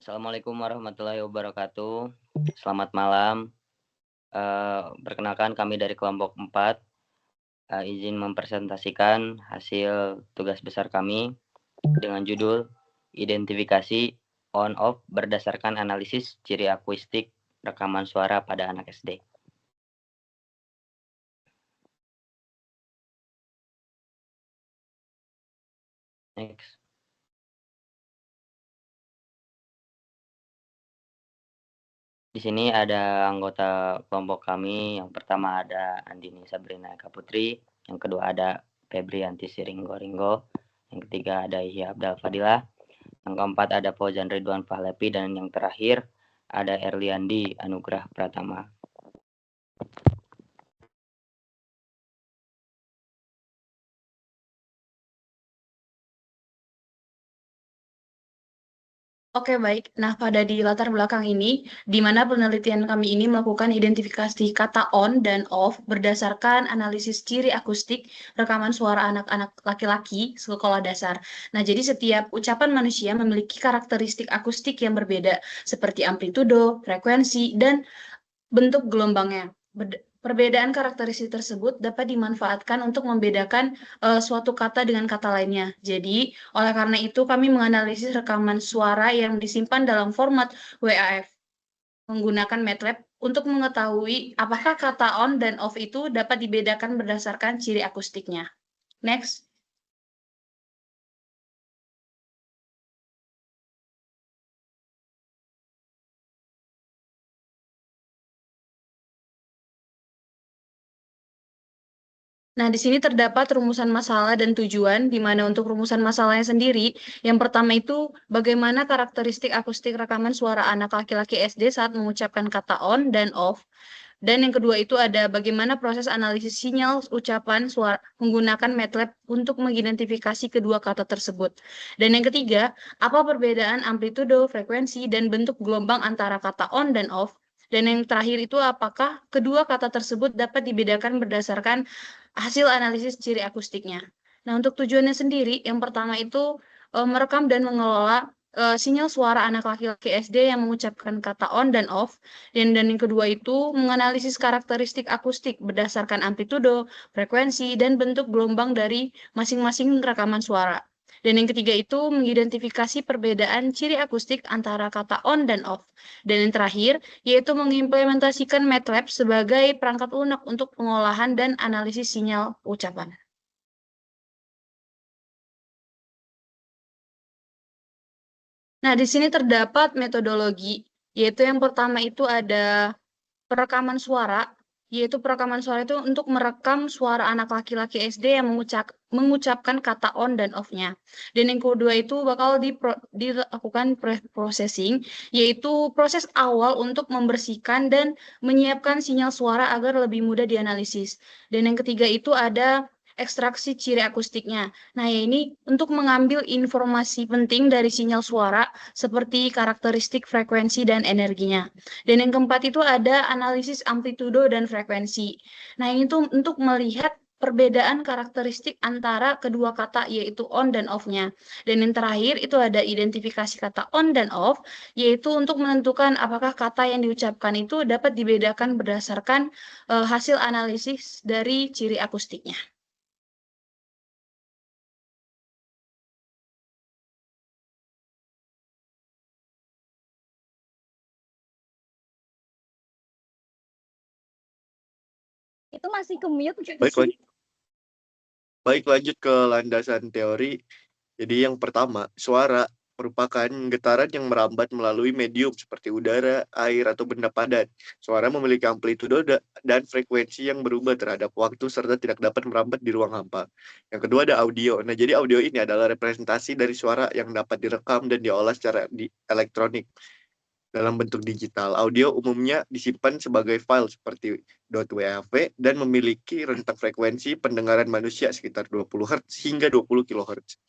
Assalamualaikum warahmatullahi wabarakatuh. Selamat malam. Perkenalkan kami dari kelompok 4, izin mempresentasikan hasil tugas besar kami dengan judul Identifikasi on off berdasarkan analisis ciri akustik rekaman suara pada anak SD. Next. Di sini ada anggota kelompok kami. Yang pertama ada Andini Sabrina Eka Putri, yang kedua ada Febrianti Siringgo Ringgo, yang ketiga ada Ihya Abdal Fadilah, yang keempat ada Fauzan Ridwan Pahlepi, dan yang terakhir ada Erliandi Anugrah Pratama. Oke, baik. Nah, pada di latar belakang ini, di mana penelitian kami ini melakukan identifikasi kata on dan off berdasarkan analisis ciri akustik rekaman suara anak-anak laki-laki sekolah dasar. Nah, jadi setiap ucapan manusia memiliki karakteristik akustik yang berbeda, seperti amplitudo, frekuensi, dan bentuk gelombangnya. Perbedaan karakteristik tersebut dapat dimanfaatkan untuk membedakan suatu kata dengan kata lainnya. Jadi, oleh karena itu kami menganalisis rekaman suara yang disimpan dalam format WAV menggunakan MATLAB untuk mengetahui apakah kata on dan off itu dapat dibedakan berdasarkan ciri akustiknya. Next. Nah, di sini terdapat rumusan masalah dan tujuan, di mana untuk rumusan masalahnya sendiri, yang pertama itu bagaimana karakteristik akustik rekaman suara anak laki-laki SD saat mengucapkan kata on dan off. Dan yang kedua itu ada bagaimana proses analisis sinyal ucapan suara menggunakan MATLAB untuk mengidentifikasi kedua kata tersebut. Dan yang ketiga, apa perbedaan amplitudo, frekuensi, dan bentuk gelombang antara kata on dan off. Dan yang terakhir itu apakah kedua kata tersebut dapat dibedakan berdasarkan hasil analisis ciri akustiknya. Nah, untuk tujuannya sendiri, yang pertama itu merekam dan mengelola sinyal suara anak laki-laki SD yang mengucapkan kata on dan off. Dan yang kedua itu menganalisis karakteristik akustik berdasarkan amplitudo, frekuensi, dan bentuk gelombang dari masing-masing rekaman suara. Dan yang ketiga itu mengidentifikasi perbedaan ciri akustik antara kata on dan off. Dan yang terakhir, yaitu mengimplementasikan MATLAB sebagai perangkat lunak untuk pengolahan dan analisis sinyal ucapan. Nah, di sini terdapat metodologi, yaitu yang pertama itu ada perekaman suara, yaitu perekaman suara itu untuk merekam suara anak laki-laki SD yang mengucapkan kata on dan off-nya. Dan yang kedua itu bakal dilakukan processing, yaitu proses awal untuk membersihkan dan menyiapkan sinyal suara agar lebih mudah dianalisis. Dan yang ketiga itu ada ekstraksi ciri akustiknya. Nah, ini untuk mengambil informasi penting dari sinyal suara seperti karakteristik frekuensi dan energinya. Dan yang keempat itu ada analisis amplitudo dan frekuensi. Nah, ini tuh untuk melihat perbedaan karakteristik antara kedua kata yaitu on dan off-nya. Dan yang terakhir itu ada identifikasi kata on dan off, yaitu untuk menentukan apakah kata yang diucapkan itu dapat dibedakan berdasarkan hasil analisis dari ciri akustiknya. Itu masih ke-mute nggak Baik, sih? Baik, lanjut ke landasan teori. Jadi yang pertama, suara merupakan getaran yang merambat melalui medium seperti udara, air, atau benda padat. Suara memiliki amplitudo dan frekuensi yang berubah terhadap waktu serta tidak dapat merambat di ruang hampa. Yang kedua ada audio. Nah, jadi audio ini adalah representasi dari suara yang dapat direkam dan diolah secara elektronik dalam bentuk digital. Audio umumnya disimpan sebagai file seperti .wav dan memiliki rentang frekuensi pendengaran manusia sekitar 20 Hz hingga 20 kHz.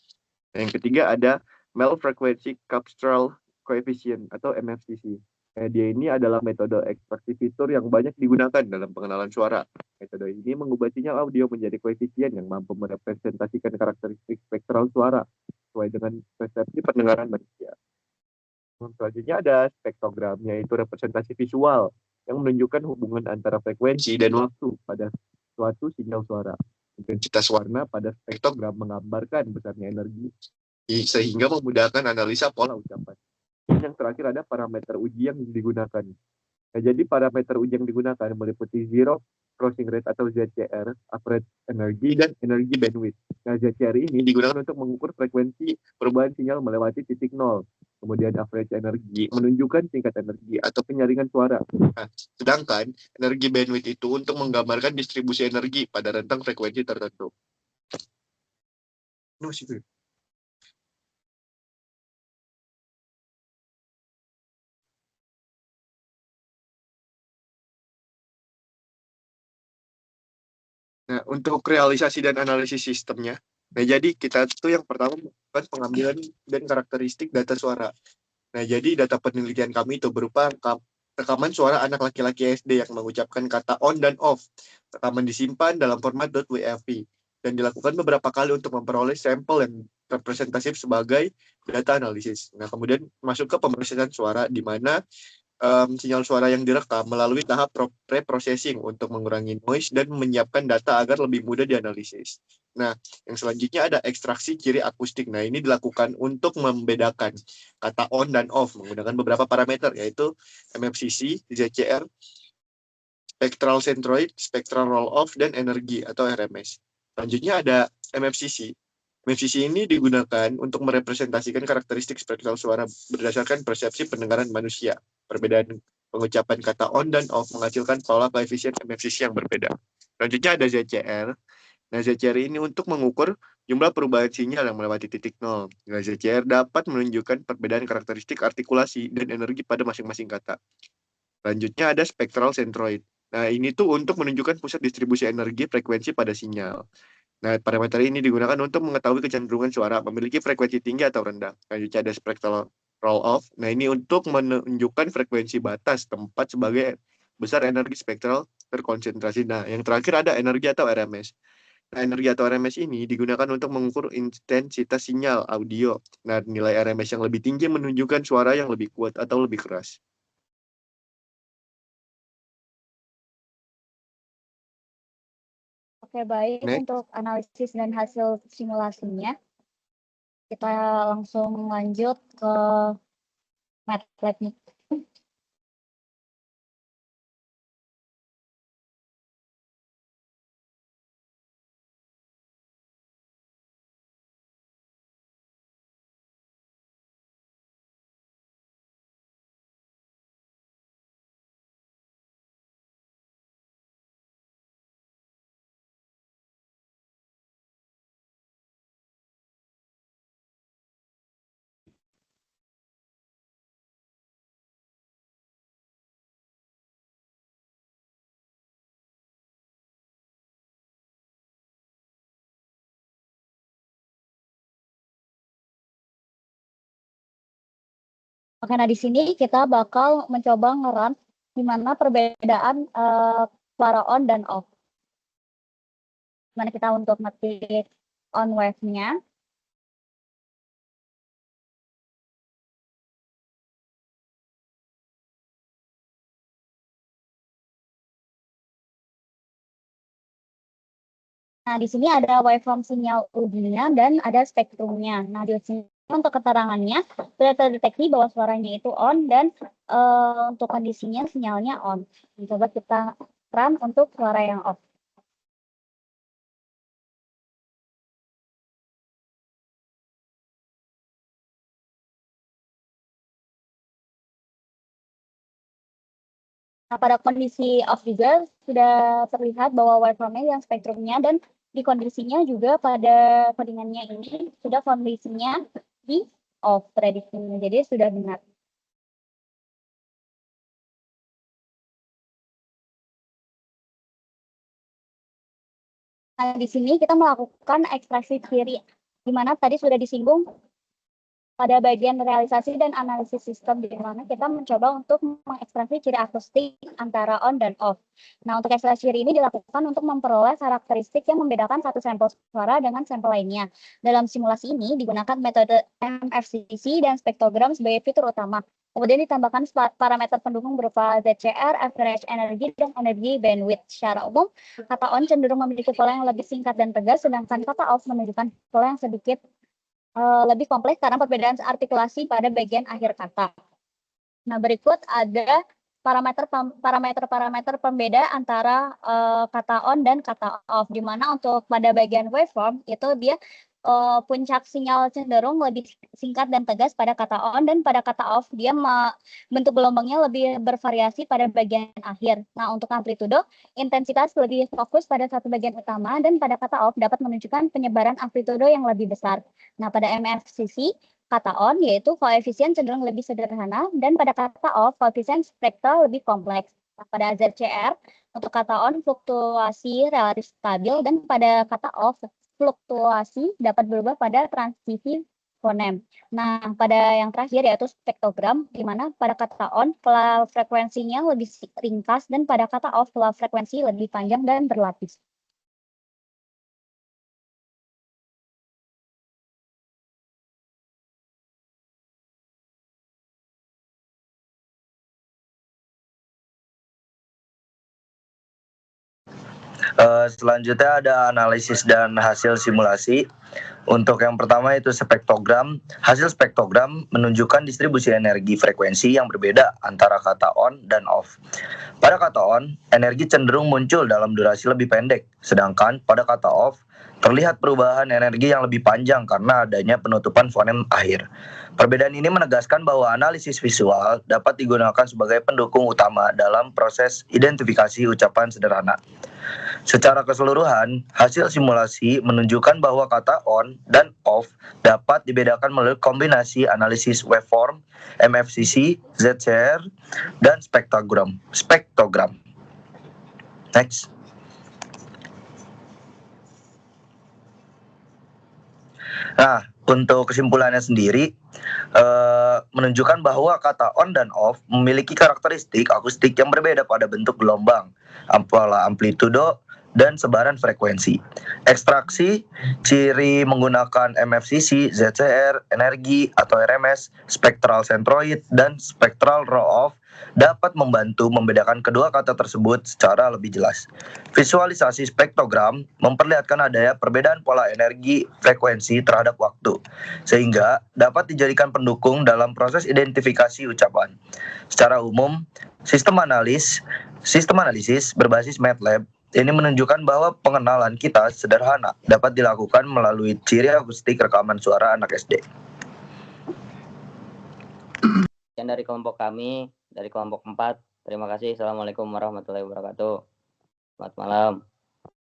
Yang ketiga ada Mel Frequency Captural Coefficient atau MFCC. Dia ini adalah metode ekstraksi fitur yang banyak digunakan dalam pengenalan suara. Metode ini mengubah sinyal audio menjadi koefisien yang mampu merepresentasikan karakteristik spektral suara sesuai dengan persepsi pendengaran manusia. Selanjutnya ada spektrogram, yaitu representasi visual yang menunjukkan hubungan antara frekuensi dan waktu pada suatu sinyal suara. Intensitas warna pada spektrogram menggambarkan besarnya energi sehingga memudahkan analisa pola ucapan. Dan yang terakhir ada parameter uji yang digunakan. Nah, jadi parameter uji yang digunakan meliputi zero crossing rate atau ZCR, average energy, dan energi bandwidth. Nah, ZCR ini digunakan untuk mengukur frekuensi perubahan sinyal melewati titik nol. Kemudian average energy menunjukkan tingkat energi atau penyaringan suara. Nah, sedangkan energi bandwidth itu untuk menggambarkan distribusi energi pada rentang frekuensi tertentu. Nah, untuk realisasi dan analisis sistemnya, nah jadi kita tuh yang pertama melakukan pengambilan dan karakteristik data suara. Nah, jadi data penelitian kami itu berupa rekaman suara anak laki-laki SD yang mengucapkan kata on dan off. Rekaman disimpan dalam format .wfp dan dilakukan beberapa kali untuk memperoleh sampel yang representatif sebagai data analisis. Nah, kemudian masuk ke pemrosesan suara di mana sinyal suara yang direkam melalui tahap pre-processing untuk mengurangi noise dan menyiapkan data agar lebih mudah dianalisis. Nah, yang selanjutnya ada ekstraksi ciri akustik. Nah, ini dilakukan untuk membedakan kata on dan off menggunakan beberapa parameter, yaitu MFCC, ZCR, spectral centroid, spectral roll-off, dan energi atau RMS. Selanjutnya ada MFCC. MFCC ini digunakan untuk merepresentasikan karakteristik spektral suara berdasarkan persepsi pendengaran manusia. Perbedaan pengucapan kata on dan off menghasilkan pola koefisien MFCC yang berbeda. Selanjutnya ada ZCR. Nah, ZCR ini untuk mengukur jumlah perubahan sinyal yang melewati titik nol. Nah, ZCR dapat menunjukkan perbedaan karakteristik artikulasi dan energi pada masing-masing kata. Selanjutnya ada spectral centroid. Nah, ini tuh untuk menunjukkan pusat distribusi energi frekuensi pada sinyal. Nah, parameter ini digunakan untuk mengetahui kecenderungan suara memiliki frekuensi tinggi atau rendah. Selanjutnya ada spectral roll-off. Nah, ini untuk menunjukkan frekuensi batas tempat sebagai besar energi spektral terkonsentrasi. Nah, yang terakhir ada energi atau RMS. Nah, energi atau RMS ini digunakan untuk mengukur intensitas sinyal audio. Nah, nilai RMS yang lebih tinggi menunjukkan suara yang lebih kuat atau lebih keras. Oke, baik. Next. Untuk analisis dan hasil simulasinya, kita langsung lanjut ke MATLAB nih. Oke, nah di sini kita bakal mencoba ngeran di mana perbedaan suara on dan off. Mana kita untuk ngetik on wave-nya. Nah, di sini ada waveform sinyal audio-nya dan ada spektrumnya. Nah, di sini untuk keterangannya sudah terdeteksi bahwa suaranya itu on dan untuk kondisinya sinyalnya on. Coba kita run untuk suara yang off. Nah, pada kondisi off juga sudah terlihat bahwa waveformnya yang spektrumnya dan di kondisinya juga pada codingannya ini sudah kondisinya di off prediksinya. Jadi sudah benar. Nah, di sini kita melakukan ekstraksi ciri, di mana tadi sudah disinggung pada bagian realisasi dan analisis sistem, di mana kita mencoba untuk mengekstraksi ciri akustik antara on dan off. Nah, untuk ekstraksi ciri ini dilakukan untuk memperoleh karakteristik yang membedakan satu sampel suara dengan sampel lainnya. Dalam simulasi ini digunakan metode MFCC dan spektrogram sebagai fitur utama. Kemudian ditambahkan parameter pendukung berupa ZCR, average energy, dan energi bandwidth. Secara umum, kata on cenderung memiliki pola yang lebih singkat dan tegas, sedangkan kata off menunjukkan pola yang sedikit lebih kompleks karena perbedaan artikulasi pada bagian akhir kata. Nah, berikut ada parameter pembeda antara kata on dan kata off, di mana untuk pada bagian waveform itu dia puncak sinyal cenderung lebih singkat dan tegas pada kata on, dan pada kata off dia bentuk gelombangnya lebih bervariasi pada bagian akhir. Nah, untuk amplitudo, intensitas lebih fokus pada satu bagian utama, dan pada kata off dapat menunjukkan penyebaran amplitudo yang lebih besar. Nah, pada MFCC, kata on yaitu koefisien cenderung lebih sederhana, dan pada kata off koefisien spektral lebih kompleks. Nah, pada ZCR, untuk kata on fluktuasi relatif stabil, dan pada kata off fluktuasi dapat berubah pada transisi fonem. Nah, pada yang terakhir yaitu spektrogram, di mana pada kata on pola frekuensinya lebih ringkas, dan pada kata off pola frekuensi lebih panjang dan berlapis. Selanjutnya ada analisis dan hasil simulasi. Untuk yang pertama itu spektrogram. Hasil spektrogram menunjukkan distribusi energi frekuensi yang berbeda antara kata on dan off. Pada kata on, energi cenderung muncul dalam durasi lebih pendek, sedangkan pada kata off, terlihat perubahan energi yang lebih panjang karena adanya penutupan fonem akhir. Perbedaan ini menegaskan bahwa analisis visual dapat digunakan sebagai pendukung utama dalam proses identifikasi ucapan sederhana. Secara keseluruhan, hasil simulasi menunjukkan bahwa kata on dan off dapat dibedakan melalui kombinasi analisis waveform, MFCC, ZCR, dan spektrogram. Next. Nah, untuk kesimpulannya sendiri, menunjukkan bahwa kata on dan off memiliki karakteristik akustik yang berbeda pada bentuk gelombang, pola amplitudo, dan sebaran frekuensi. Ekstraksi ciri menggunakan MFCC, ZCR, energi atau RMS, spektral centroid, dan spektral row off dapat membantu membedakan kedua kata tersebut secara lebih jelas. Visualisasi spektrogram memperlihatkan adanya perbedaan pola energi frekuensi terhadap waktu, sehingga dapat dijadikan pendukung dalam proses identifikasi ucapan. Secara umum, sistem analisis berbasis MATLAB ini menunjukkan bahwa pengenalan kita sederhana dapat dilakukan melalui ciri akustik rekaman suara anak SD. Sekian dari kelompok kami, dari kelompok 4. Terima kasih. Assalamualaikum warahmatullahi wabarakatuh. Selamat malam.